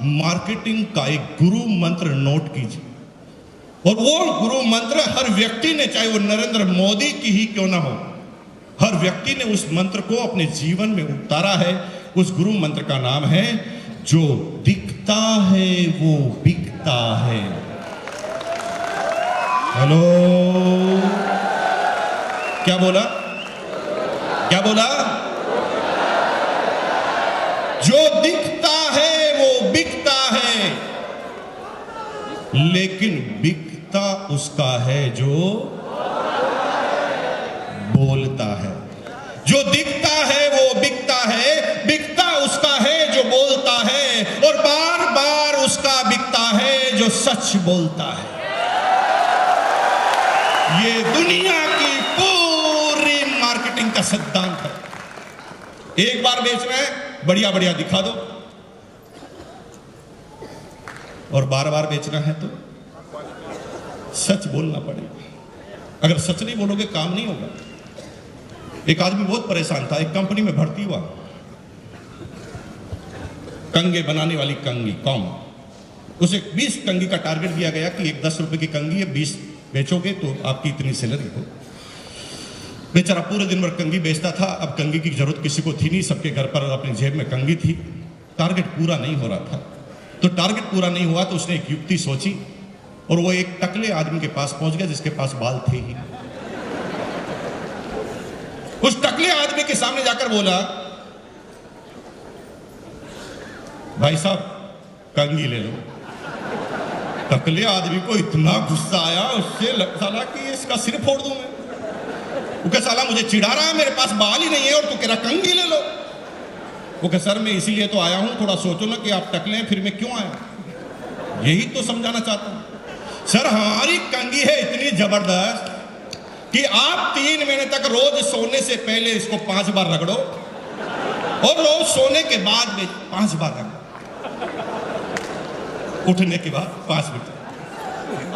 Marketing का एक गुरु मंत्र नोट कीजिए, और वो गुरु मंत्र हर व्यक्ति ने, चाहे वो नरेंद्र मोदी की ही क्यों ना हो, हर व्यक्ति ने उस मंत्र को अपने जीवन में उतारा है। उस गुरु मंत्र का नाम है, जो दिखता है वो बिकता है। हेलो, क्या बोला? क्या बोला? जो दिखता है वो बिकता है, लेकिन बिकता उसका है जो बोलता है। जो दिखता है वो बिकता है, बिकता उसका है जो बोलता है, और बार बार उसका बिकता है जो सच बोलता है। ये दुनिया की पूरी मार्केटिंग का सिद्धांत है। एक बार बेच रहे हैं, बढ़िया बढ़िया दिखा दो, और बार बार बेचना है तो सच बोलना पड़ेगा। अगर सच नहीं बोलोगे काम नहीं होगा। एक आदमी बहुत परेशान था, एक कंपनी में भर्ती हुआ, कंगे बनाने वाली कंगी कॉम। उसे 20 कंगी का टारगेट दिया गया कि एक 10 रुपए की कंगी है, 20 बेचोगे तो आपकी इतनी सैलरी हो। बेचारा पूरे दिन भर कंगी बेचता था। अब कंगी की जरूरत किसी को थी नहीं, सबके घर पर अपनी जेब में कंगी थी। टारगेट पूरा नहीं हो रहा था, तो टारगेट पूरा नहीं हुआ तो उसने एक युक्ति सोची, और वो एक टकले आदमी के पास पहुंच गया जिसके पास बाल थे ही। उस टकले आदमी के सामने जाकर बोला, भाई साहब कंगी ले लो। टकले आदमी को इतना गुस्सा आया, उससे साला कि इसका सिर फोड़ दूं मैं। वो कह, साला मुझे चिढ़ा रहा है, मेरे पास बाल ही नहीं है और तू कह रहा कंगी ले लो। वो कह, सर मैं इसीलिए तो आया हूं, थोड़ा सोचो ना कि आप टकले हैं, फिर मैं क्यों आया, यही तो समझाना चाहता हूं। सर हमारी कंगी है इतनी जबरदस्त कि आप 3 महीने तक रोज सोने से पहले इसको 5 बार रगड़ो, और रोज सोने के बाद में 5 बार रगड़ो, उठने के बाद 5 मिनट।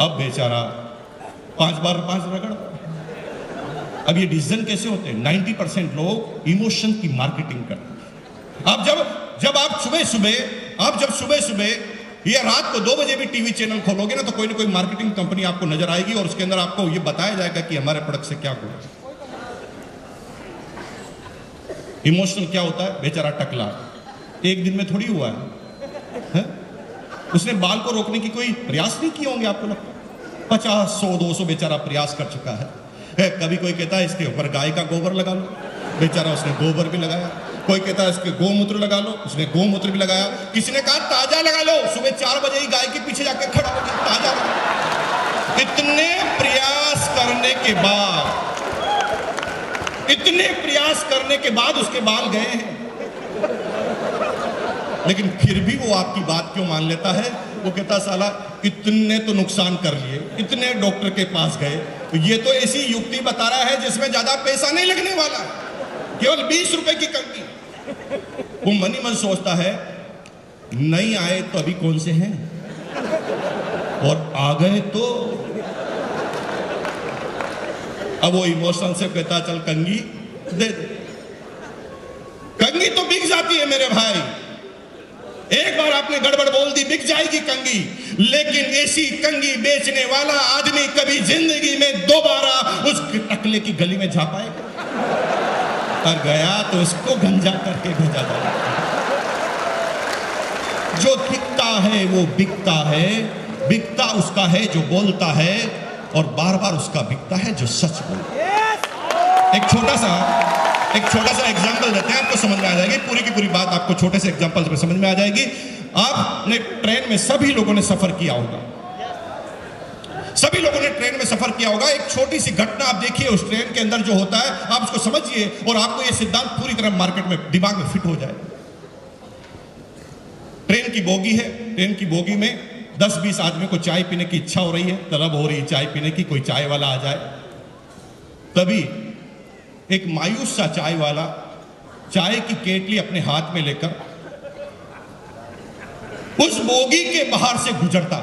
अब बेचारा 5 बार 5 रगड़। अब ये डिसीजन कैसे होते हैं? 90% लोग इमोशन की मार्केटिंग करते हैं। अब जब आप सुबह सुबह या रात को 2 बजे भी टीवी चैनल खोलोगे ना, तो कोई ना कोई मार्केटिंग कंपनी आपको नजर आएगी, और उसके अंदर आपको ये बताया जाएगा कि हमारे प्रोडक्ट से क्या हुआ। इमोशनल क्या होता है? बेचारा टकला एक दिन में थोड़ी हुआ है? उसने बाल को रोकने की कोई प्रयास नहीं किए होंगे, आपको लगता है? 50, 100, 200 बेचारा प्रयास कर चुका है। कभी कोई कहता है इसके ऊपर गाय का गोबर लगा लो, बेचारा उसने गोबर भी लगाया। कोई कहता है इसके गोमूत्र लगा लो, उसने गोमूत्र भी लगाया। किसी ने कहा ताजा लगा लो, सुबह 4 बजे ही गाय के पीछे जाके खड़ा हो गया, ताजा लगा। इतने प्रयास करने के बाद उसके बाल गए हैं, लेकिन फिर भी वो आपकी बात क्यों मान लेता है? वो कहता साला इतने तो नुकसान कर लिए, इतने डॉक्टर के पास गए, तो ये तो ऐसी युक्ति बता रहा है जिसमें ज्यादा पैसा नहीं लगने वाला, केवल 20 रुपए की कंगी। वो मन ही मन सोचता है, नहीं आए तो अभी कौन से हैं, और आ गए तो। अब वो इमोशन से कहता चल कंगी दे। कंगी तो बिक जाती है मेरे भाई, एक बार आपने गड़बड़ बोल दी बिक जाएगी कंगी, लेकिन ऐसी कंगी बेचने वाला आदमी कभी जिंदगी में दोबारा उस टकले की गली में जा पाएगा? और गया तो उसको गंजा करके भेजा जाएगा। जो दिखता है वो बिकता है, बिकता उसका है जो बोलता है, और बार बार उसका बिकता है जो सच बोलता है। एक छोटा सा एग्जांपल देते हैं, आपको समझ में आ जाएगी पूरी की पूरी बात। आपको छोटे से एग्जांपल में समझ में आ जाएगी। आपने ट्रेन में सभी लोगों ने सफर किया होगा, सभी लोगों ने ट्रेन में सफर किया होगा। एक छोटी सी घटना आप देखिए उस ट्रेन के अंदर जो होता है, आप उसको समझिए, और आपको यह सिद्धांत पूरी तरह मार्केट में दिमाग में फिट हो जाए। ट्रेन की बोगी है, ट्रेन की बोगी में 10-20 आदमी को चाय पीने की इच्छा हो रही है, तलब हो रही है चाय पीने की, कोई चाय वाला आ जाए। तभी एक मायूस सा चाय वाला चाय की केटली अपने हाथ में लेकर उस बोगी के बाहर से गुजरता,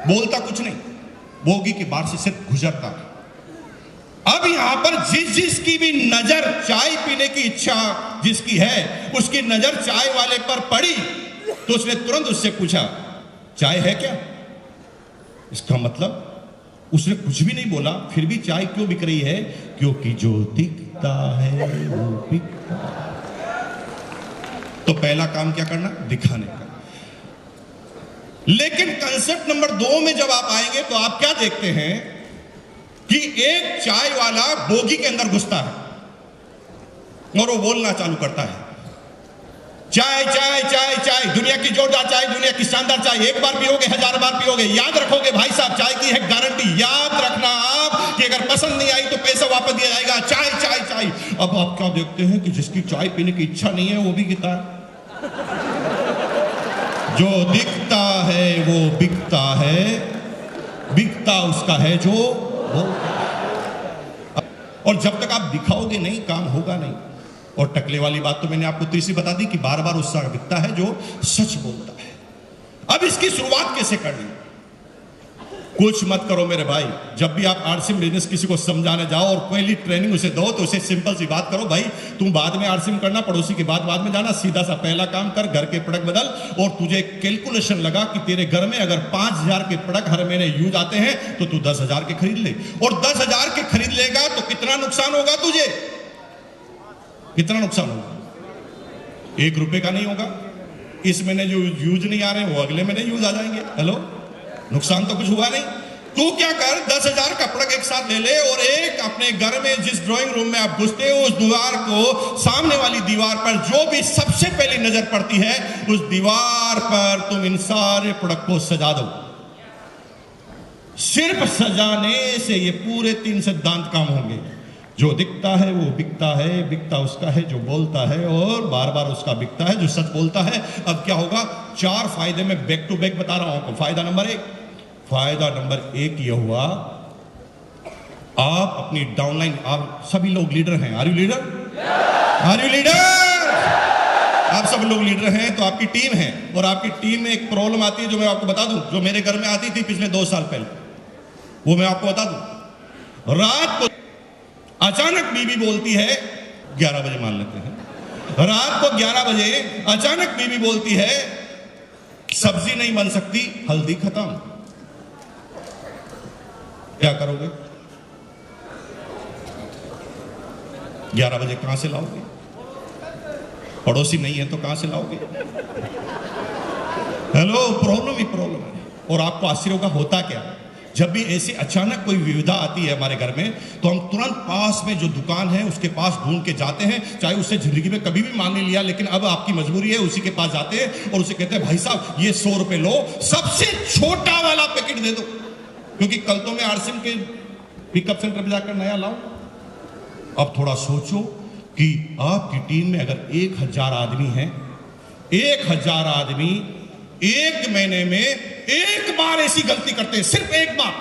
बोलता कुछ नहीं, बोगी के बाहर से सिर्फ गुजरता। अब यहां पर जिसकी भी नजर चाय पीने की इच्छा जिसकी है, उसकी नजर चाय वाले पर पड़ी, तो उसने तुरंत उससे पूछा, चाय है क्या? इसका मतलब उसने कुछ भी नहीं बोला, फिर भी चाय क्यों बिक रही है? क्योंकि जो दिखता है वो बिकता है। तो पहला काम क्या करना? दिखाने का। लेकिन कंसेप्ट नंबर 2 में जब आप आएंगे तो आप क्या देखते हैं कि एक चाय वाला बोगी के अंदर घुसता है और वो बोलना चालू करता है, चाय चाय चाय चाय, दुनिया की जोरदार चाय, दुनिया की शानदार चाय, एक बार पियोगे 1000 बार पियोगे। याद रखोगे भाई साहब, चाय की है गारंटी। याद रखना आप कि अगर पसंद नहीं आई तो पैसा वापस दिया जाएगा। चाय चाय चाय। अब आप क्या देखते हैं कि जिसकी चाय पीने की इच्छा नहीं है वो भी पीता है। जो दिखता है वो बिकता है, बिकता उसका है जो बोलता है। और जब तक आप दिखाओगे नहीं, काम होगा नहीं। और टकले वाली बात तो मैंने आपको तीसरी बता दी कि बार बार उसका बिकता है जो सच बोलता है। अब इसकी शुरुआत कैसे करनी? कुछ मत करो मेरे भाई। जब भी आप आरसीएम बिजनेस किसी को समझाने जाओ और पहली ट्रेनिंग उसे दो तो उसे सिंपल सी बात करो, भाई तुम बाद में आरसीएम करना, पड़ोसी की बात बाद में जाना, सीधा सा पहला काम कर, घर के प्रोडक्ट बदल। और तुझे कैलकुलेशन लगा कि तेरे घर में अगर 5000 के प्रोडक्ट हर महीने यूज आते हैं तो तू 10,000 के खरीद ले। और 10,000 के खरीद लेगा तो कितना नुकसान होगा तुझे? कितना नुकसान होगा? 1 रुपए का नहीं होगा। इस महीने जो यूज नहीं आ रहे वो अगले महीने यूज आ जाएंगे। हेलो, नुकसान तो कुछ हुआ नहीं। तू क्या कर, 10,000 का प्रोडक्ट एक साथ ले ले और एक अपने घर में जिस ड्राइंग रूम में आप घुसते हो उस दीवार को, सामने वाली दीवार पर जो भी सबसे पहली नजर पड़ती है उस दीवार पर तुम इन सारे प्रोडक्ट को सजा दो। सिर्फ सजाने से ये पूरे 3 सिद्धांत काम होंगे। जो दिखता है वो बिकता है, बिकता उसका है जो बोलता है, और बार बार उसका बिकता है जो सच बोलता है। अब क्या होगा? 4 फायदे में बैक टू बैक बता रहा हूं आपको। फायदा नंबर 1 यह हुआ, आप अपनी डाउनलाइन, आप सभी लोग लीडर हैं। Are you leader? Are you leader? आप सब लोग लीडर हैं तो आपकी टीम है, और आपकी टीम में एक प्रॉब्लम आती है जो मैं आपको बता दूं, जो मेरे घर में आती थी पिछले 2 साल पहले, वो मैं आपको बता दूं। रात को अचानक बीवी बोलती है, 11 बजे मान लेते हैं, रात को 11 बजे अचानक बीवी बोलती है सब्जी नहीं बन सकती, हल्दी खत्म। क्या करोगे? 11 बजे कहां से लाओगे? पड़ोसी नहीं है तो कहां से लाओगे? हेलो, प्रॉब्लम ही प्रॉब्लम है। और आपको आश्चर्य होगा होता क्या? जब भी ऐसी अचानक कोई विविधा आती है हमारे घर में तो हम तुरंत पास में जो दुकान है उसके पास ढूंढ के जाते हैं, चाहे उससे जिंदगी में कभी भी मान नहीं लिया, लेकिन अब आपकी मजबूरी है, उसी के पास जाते हैं और उसे कहते हैं भाई साहब ये 100 रुपए लो, सबसे छोटा वाला पैकेट दे दो, क्योंकि कल तो मैं आरसीएम के पिकअप सेंटर पर जाकर नया लाऊं। अब थोड़ा सोचो कि आपकी टीम में अगर 1000 आदमी हैं, 1000 आदमी एक महीने में एक बार ऐसी गलती करते हैं, सिर्फ एक बार,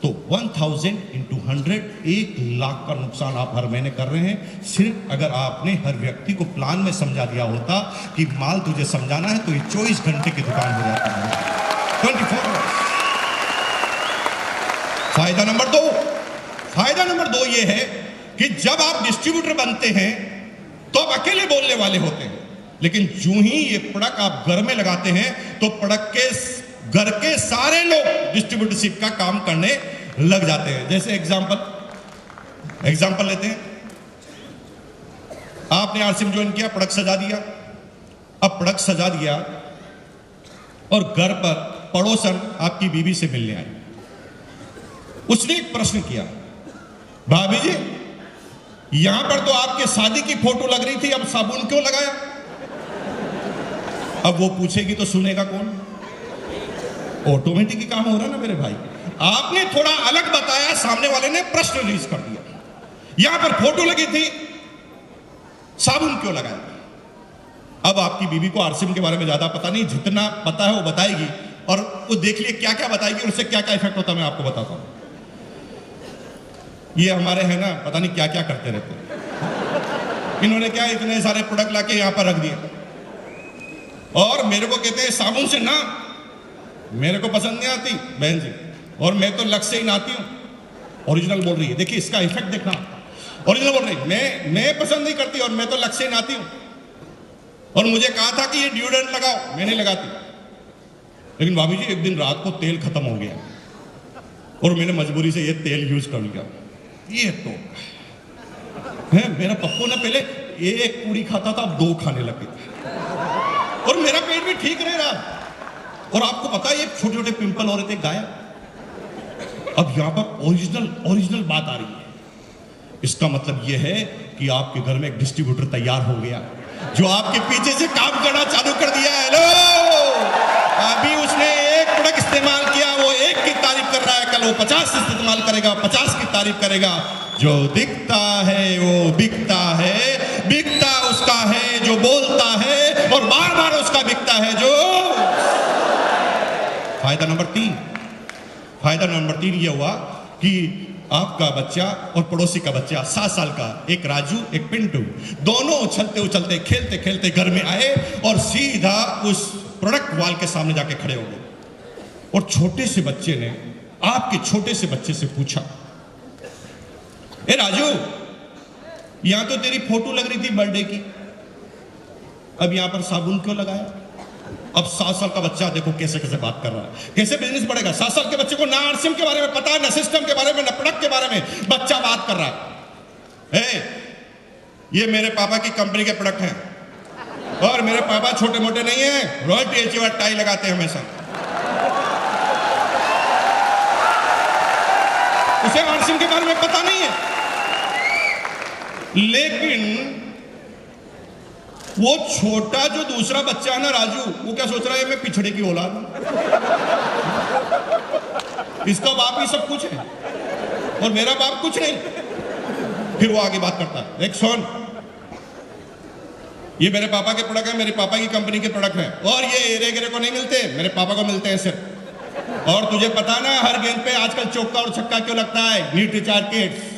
तो 1000 into 100, 1 लाख का नुकसान आप हर महीने कर रहे हैं। सिर्फ अगर आपने हर व्यक्ति को प्लान में समझा दिया होता कि माल तुझे समझाना है तो ये 24 घंटे की दुकान हो जाता है, 24 आवर्स। फायदा नंबर 2 ये है कि जब आप डिस्ट्रीब्यूटर बनते हैं तो आप अकेले बोलने वाले होते हैं, लेकिन जो ही ये प्रोडक्ट आप घर में लगाते हैं तो प्रोडक्ट के घर के सारे लोग डिस्ट्रीब्यूटरशिप का काम करने लग जाते हैं। जैसे एग्जांपल लेते हैं, आपने आरसीएम ज्वाइन किया, प्रोडक्ट सजा दिया। अब प्रोडक्ट सजा दिया और घर पर पड़ोसन आपकी बीवी से मिलने आई। उसने एक प्रश्न किया, भाभी जी यहां पर तो आपके शादी की फोटो लग रही थी, अब साबुन क्यों लगाया? अब वो पूछेगी तो सुनेगा कौन? ऑटोमेटिक ही काम हो रहा ना मेरे भाई। आपने थोड़ा अलग बताया, सामने वाले ने प्रश्न रिलीज कर दिया। यहां पर फोटो लगी थी, साबुन क्यों लगाया? अब आपकी बीवी को आरसीएम के बारे में ज्यादा पता नहीं, जितना पता है वो बताएगी, और वो देख लिए क्या क्या बताएगी और उससे क्या क्या इफेक्ट होता है मैं आपको बताता हूं। ये हमारे हैं ना, पता नहीं क्या क्या करते रहते हैं। इन्होंने क्या इतने सारे प्रोडक्ट लाके यहां पर रख दिए और मेरे को कहते हैं साबुन से ना, मेरे को पसंद नहीं आती बहन जी, और मैं तो लक्ष्य से ही नहाती हूं। ओरिजिनल बोल रही है, देखिए इसका इफेक्ट देखना। ओरिजिनल बोल रही है, मैं पसंद नहीं करती और मैं तो लक्ष्य से ही नहाती हूं। और मुझे कहा था कि ये डिओड्रेंट लगाओ, मैं नहीं लगाती। लेकिन भाभी जी एक दिन रात को तेल खत्म हो गया और मैंने मजबूरी से ये तेल यूज कर लिया। ये तो है, मेरा पप्पू ना पहले एक पूरी खाता था, अब 2 खाने लगे और मेरा पेट भी ठीक रह रहा। और आपको पता है ये छोटे छोटे पिंपल हो रहे थे, गायब। अब यहां पर ओरिजिनल बात आ रही है। इसका मतलब यह है कि आपके घर में एक डिस्ट्रीब्यूटर तैयार हो गया जो आपके पीछे से काम करना चालू कर दिया है। हेलो, अभी उसने एक प्रोडक्ट इस्तेमाल किया, वो 1 की तारीफ कर रहा है, कल वो 50 इस्तेमाल करेगा, 50 की तारीफ करेगा। जो दिखता है वो बिकता है, बिकता उसका है जो बोलता है, और बार बार उसका बिकता है जो। फायदा नंबर 3 ये हुआ कि आपका बच्चा और पड़ोसी का बच्चा 7 साल का, एक राजू एक पिंटू, दोनों उछलते उछलते खेलते खेलते घर में आए और सीधा उस प्रोडक्ट वॉल के सामने जाके खड़े हो गए। और छोटे से बच्चे ने आपके छोटे से बच्चे से पूछा, ए राजू, यहां तो तेरी फोटो लग रही थी बर्थडे की, अब यहां पर साबुन क्यों लगाया? अब 7 साल का बच्चा देखो कैसे कैसे बात कर रहा है, कैसे बिजनेस बढ़ेगा। 7 साल के बच्चे को ना आरसीएम के बारे में पता है, ना सिस्टम के बारे में, ना प्रोडक्ट के बारे में, बच्चा बात कर रहा है। ये मेरे पापा की कंपनी के प्रोडक्ट हैं और मेरे पापा छोटे मोटे नहीं है, रॉयल्टी अचीवर टाई लगाते हैं हमेशा। उसे आरसीएम के बारे में पता नहीं है। लेकिन वो छोटा जो दूसरा बच्चा है ना राजू, वो क्या सोच रहा है, मैं पिछड़े की औलाद हूं, इसका बाप ही सब कुछ है और मेरा बाप कुछ नहीं। फिर वो आगे बात करता है, एक सुन, ये मेरे पापा के प्रोडक्ट है, मेरे पापा की कंपनी के प्रोडक्ट है, और ये एरे गिरे को नहीं मिलते, मेरे पापा को मिलते हैं सिर्फ। और तुझे पता ना हर गेंद पे आजकल चौका और छक्का क्यों लगता है? नीट रिचार्ज किट्स,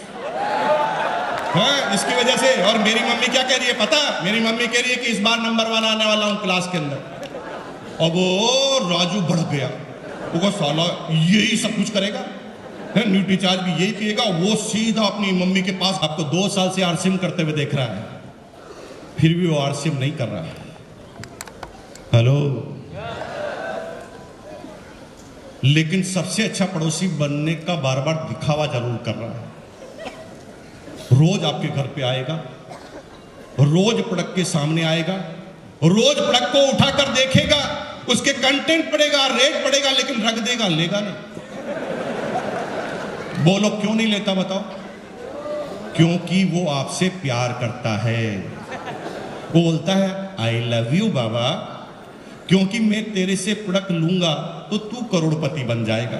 हाँ, इसकी वजह से। और मेरी मम्मी क्या कह रही है पता? मेरी मम्मी कह रही है कि इस बार नंबर 1 आने वाला हूं क्लास के अंदर। अब वो राजू भड़क गया, वो साला यही सब कुछ करेगा, न्यूट रिचार्ज भी यही पिएगा। वो सीधा अपनी मम्मी के पास, आपको 2 साल से आरसीएम करते हुए देख रहा है, फिर भी वो आरसीएम नहीं कर रहा है। हेलो, लेकिन सबसे अच्छा पड़ोसी बनने का बार बार दिखावा जरूर कर रहा है। रोज आपके घर पे आएगा, रोज प्रोडक्ट के सामने आएगा, रोज प्रोडक्ट को उठाकर देखेगा, उसके कंटेंट पड़ेगा, रेट पड़ेगा, लेकिन रख देगा, लेगा नहीं। बोलो क्यों नहीं लेता बताओ? क्योंकि वो आपसे प्यार करता है। वो बोलता है आई लव यू बाबा, क्योंकि मैं तेरे से प्रोडक्ट लूंगा तो तू करोड़पति बन जाएगा,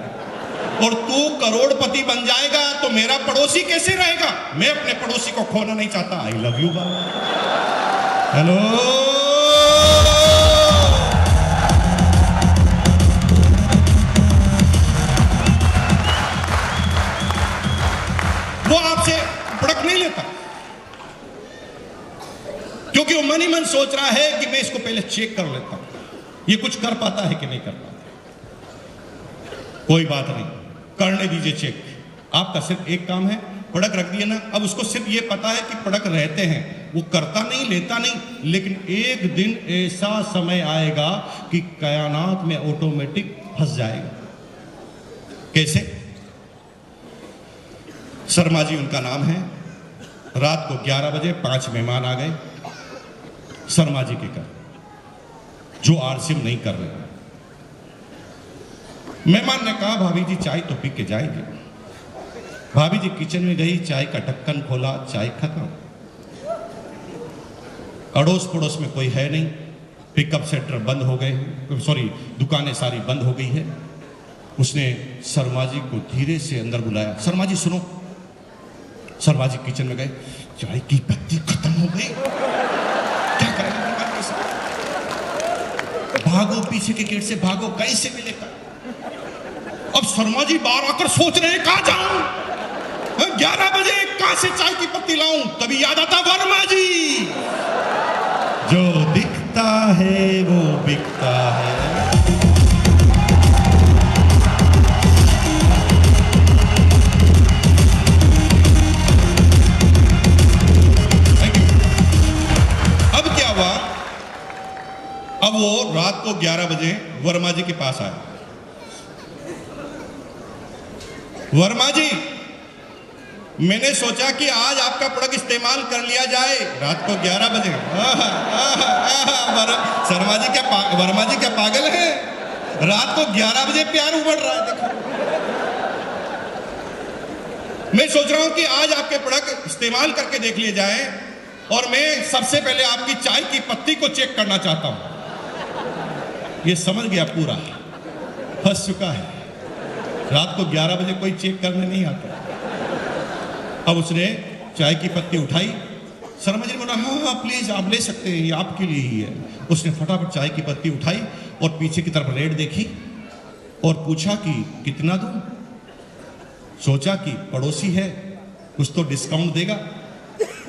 और तू करोड़पति बन जाएगा तो मेरा पड़ोसी कैसे रहेगा? मैं अपने पड़ोसी को खोना नहीं चाहता। I love you Baba. Hello, वो आपसे प्रोडक्ट नहीं लेता क्योंकि वो मन ही मन सोच रहा है कि मैं इसको पहले चेक कर लेता हूं, ये कुछ कर पाता है कि नहीं कर पाता। कोई बात नहीं, करने दीजिए चेक। आपका सिर्फ एक काम है, प्रोडक्ट रख दिया ना, अब उसको सिर्फ ये पता है कि प्रोडक्ट रहते हैं, वो करता नहीं, लेता नहीं, लेकिन एक दिन ऐसा समय आएगा कि कायनात में ऑटोमेटिक फंस जाएगा। कैसे? शर्मा जी उनका नाम है। रात को 11 बजे 5 मेहमान आ गए शर्मा जी के घर, जो आरसीएम नहीं कर रहे। मेहमान ने कहा भाभी जी चाय तो पी के जाएंगे। भाभी जी किचन में गई, चाय का ढक्कन खोला, चाय खत्म। अड़ोस पड़ोस में कोई है नहीं, पिकअप सेंटर बंद हो गए, सॉरी दुकानें सारी बंद हो गई है। उसने शर्मा जी को धीरे से अंदर बुलाया, शर्मा जी सुनो। शर्मा जी किचन में गए, चाय की पत्ती खत्म हो गई, क्या करेंगे? भागो, पीछे के गेट से भागो, कैसे मिलेगा? अब शर्मा जी बाहर आकर सोच रहे हैं कहां जाऊं, 11 बजे कहां से चाय की पत्ती लाऊं? तभी याद आता वर्मा जी, जो दिखता है वो बिकता है। अब क्या हुआ? अब वो रात को 11 बजे वर्मा जी के पास आया। वर्मा जी, मैंने सोचा कि आज आपका प्रोडक्ट इस्तेमाल कर लिया जाए। रात को 11 बजे। वर्मा जी क्या पागल है? रात को 11 बजे प्यार उमड़ रहा है। देखो, मैं सोच रहा हूं कि आज आपके प्रोडक्ट इस्तेमाल करके देख लिए जाए, और मैं सबसे पहले आपकी चाय की पत्ती को चेक करना चाहता हूं। ये समझ गया, पूरा फंस चुका है। रात को 11 बजे कोई चेक करने नहीं आता। अब उसने चाय की पत्ती उठाई। शर्मा जी ने बोला, हाँ हाँ प्लीज आप ले सकते हैं, ये आपके लिए ही है। उसने फटाफट चाय की पत्ती उठाई और पीछे की तरफ रेट देखी और पूछा कि कितना दूं। सोचा कि पड़ोसी है, कुछ तो डिस्काउंट देगा।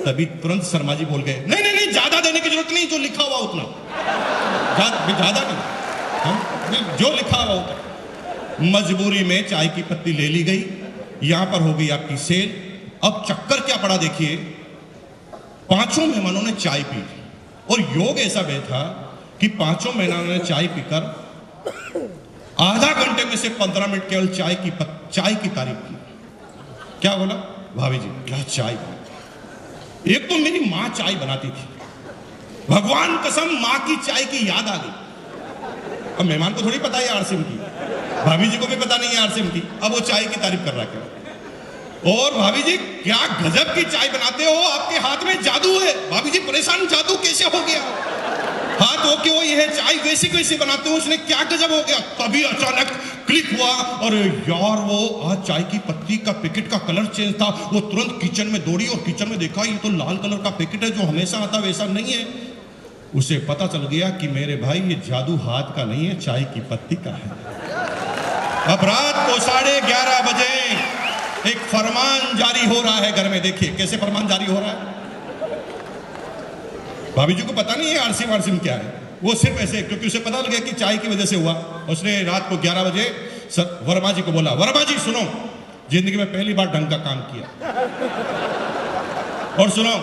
तभी तुरंत शर्मा जी बोल गए, नहीं नहीं नहीं, ज्यादा देने की जरूरत नहीं, जो लिखा हुआ उतना, ज्यादा नहीं, हाँ? जो लिखा हुआ उतना। मजबूरी में चाय की पत्ती ले ली गई। यहां पर हो गई आपकी सेल। अब चक्कर क्या पड़ा देखिए, पांचों मेहमानों ने चाय पी और योग ऐसा बैठा कि पांचों मेहमानों ने चाय पीकर आधा घंटे में से 15 मिनट केवल चाय की तारीफ की। क्या बोला, भाभी जी क्या चाय, एक तो मेरी मां चाय बनाती थी, भगवान कसम मां की चाय की याद आ गई। अब मेहमान को थोड़ी पता है आरसीएम की, भाभी जी को भी पता नहीं है आरसीएम की। अब वो चाय की तारीफ कर रहा है। और भाभी जी क्या गजब की चाय बनाते हो, आपके हाथ में जादू है। भाभी जी परेशान, जादू कैसे हो गया? हाथ हो के वो ये चाय वैसी कैसे बनाते हो, उसने क्या गजब हो गया? तभी अचानक क्लिक हुआ, और यार वो आज चाय की पत्ती का पैकेट का कलर चेंज था। वो तुरंत किचन में दौड़ी और किचन में देखा, ये तो लाल कलर का पैकेट है, जो हमेशा आता वैसा नहीं है। उसे पता चल गया कि मेरे भाई ये जादू हाथ का नहीं है, चाय की पत्ती का है। अब रात को 11:30 बजे एक फरमान जारी हो रहा है घर में। देखिए कैसे फरमान जारी हो रहा है। भाभी जी को पता नहीं है आरसीएम क्या है, वो सिर्फ ऐसे, क्योंकि उसे पता लग गया कि चाय की वजह से हुआ। उसने रात को 11 बजे वर्मा जी को बोला, वर्मा जी सुनो, जिंदगी में पहली बार ढंग का काम किया, और सुनो,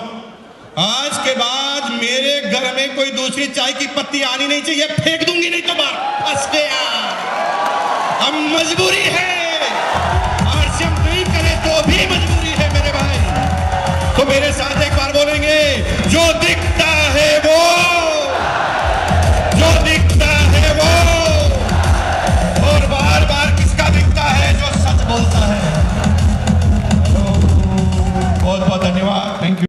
आज के बाद मेरे घर में कोई दूसरी चाय की पत्ती आनी नहीं चाहिए, फेंक दूंगी नहीं तो बाहर। फंस गया। अब मजबूरी है, आरसीएम नहीं करे तो भी मजबूरी है मेरे भाई। तो मेरे साथ एक बार बोलेंगे, जो